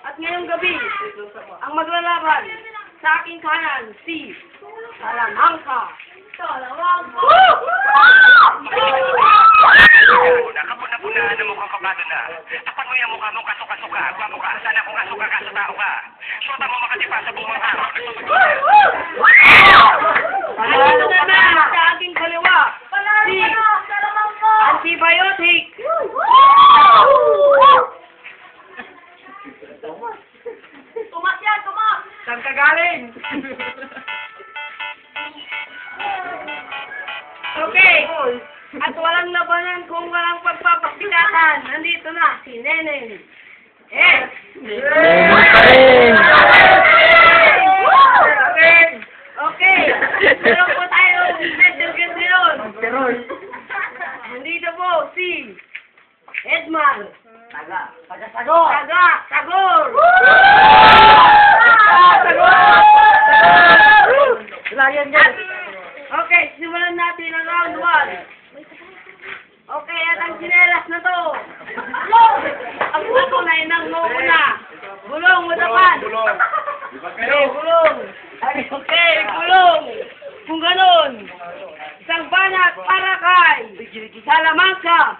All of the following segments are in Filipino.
At ngayong gabi, ang maglalaban sa aking kanan, si Salamangka. Salamangka! Nakapuna-punahan na mukhang kabado na. Tapan mo yung mukha mo, kasuka-suka. Gwapo ka, sana kung kasuka ka sa tao ka. Syota mo makatipa sa buong araw. Ano naman sa aking kaliwa, si Antibiotic. Tumas yan, tumas! Saan ka galing? Okay. At walang labanan kung walang pagpapakitatan. Nandito na si Neneng. Okay. Meron po tayong special guest ngayon. Nandito po si Edmar. Sagor! Sagor! Okay, simulan natin ang round 1. Okay, at ang sinelas na to. Ang patunay ng muna. Bulong, mutapan. Okay, bulong. Okay, bulong. Kung ganun, isang banat para kay Salamangka.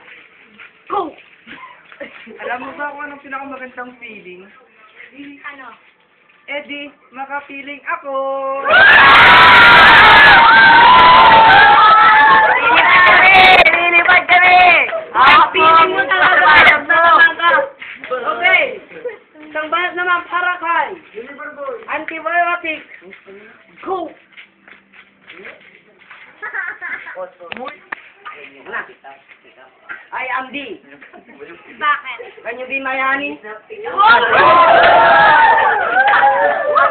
Go! Alam mo ba kung anong pinakamagandang feeling? Ano? Eddie, makapiling ako! Lilipad kami! Piling mo talaga! Salamangka. Okay. Isang banat naman para kay Antibiotic. Go! I am D. Bakit? Can you be my honey?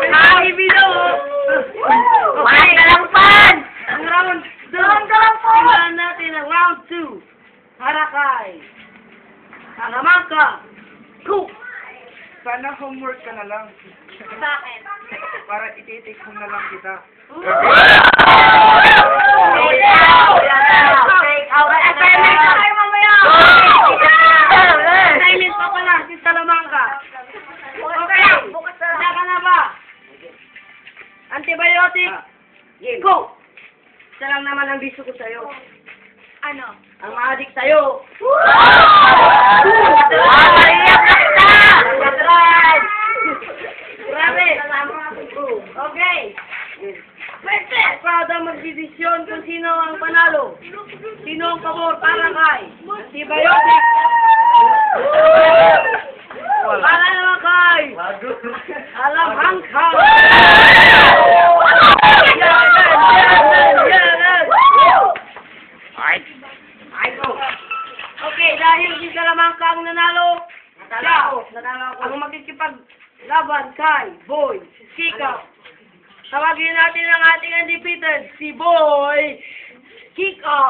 Honey, Bido! Kumain ka lang pan! Ang round 2. Kumain ka lang pan! Simulan natin ang round 2. Harakay. Salamangka. Go! Sana homework ka na lang. Bakit? Para iti-take home na lang kita. Silent pa pala si Salamangka. Okay. Wala ka na ba? Antibiotic. Go! Isa lang naman ang biso ko sa'yo. Ano? Ang ma-addict sa'yo. Grabe. Okay. Proud ang magdidesisyon kung sino ang panalo. Sino ang pabor para kay Antibiotic. Para naman kay Salamangka. Okay, dahil si Salamangka ang nanalo, siya ang makikipaglaban kay Boy Kika. Tawagin natin ang ating undefeated, si Boy Kika.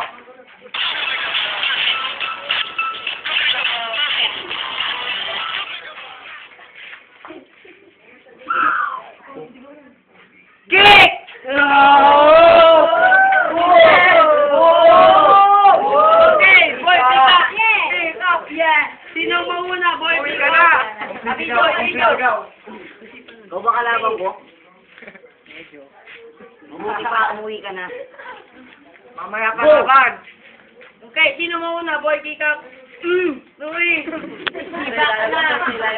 Kick! Okay, Boy Kika. Kick up, yeah. Sino mauna, Boy Kika? Ikaw ba kalaban ko? Umuwi ka na. Mamaya ka naman. Okay, sino mauna, Boy Kika? Uy! Iba ka na.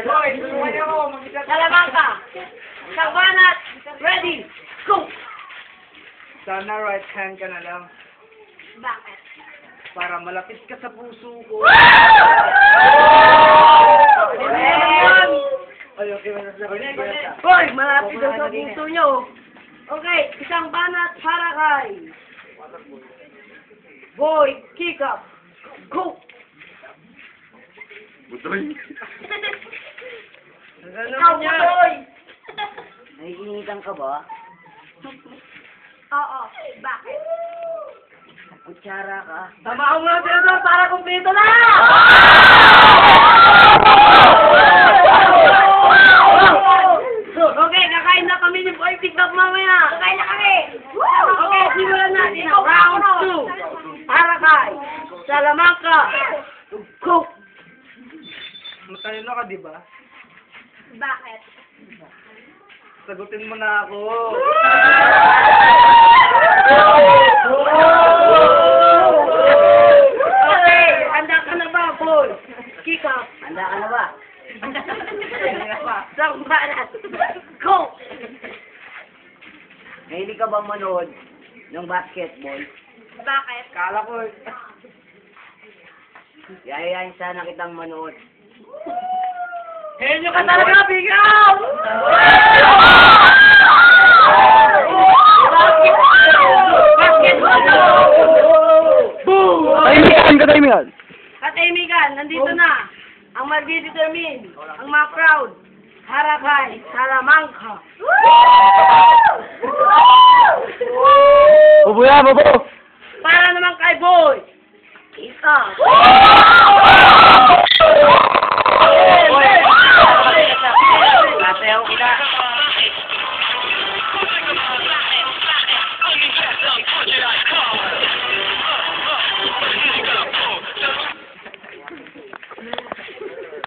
Boy, sumayan ako. Mag-isa ka. Salamangka. Sabanat. Ready. Go! Sana right hand ka na lang. Bakit? Para malapit ka sa puso ko. Boy, malapit daw sa puso nyo. Okay, isang banat para kay Boy Kika. Go! Budoy. Ikaw, Boy! Naiinitan ka ba? Oo. Bakit? Kutsara ka. Tama ko nga sila para kumpleto na! Okay, kakain na kami ni Boy Pick Up mamaya. Kakain na kami! Okay, simulan natin ang round 2. Para kay Salamangka. Go! Matalino ka, di ba? Bakit? Sagutin mo na ako. Okay, handa ka na ba, boy? Kika. Handa ka na ba? Sambaran. Go! Mahilig ka ba manood ng basketball? Bakit? Kala ko, Yayayain sana kitang manood. Henyo ka talaga, bigaw! Basketball! Boom! Katahimikan, nandito na ang magdidetermine, ang mga crowd, Harakay, Salamanca. Bubuya, babo! Para naman kay Boy. Isa. Sasayaw kita.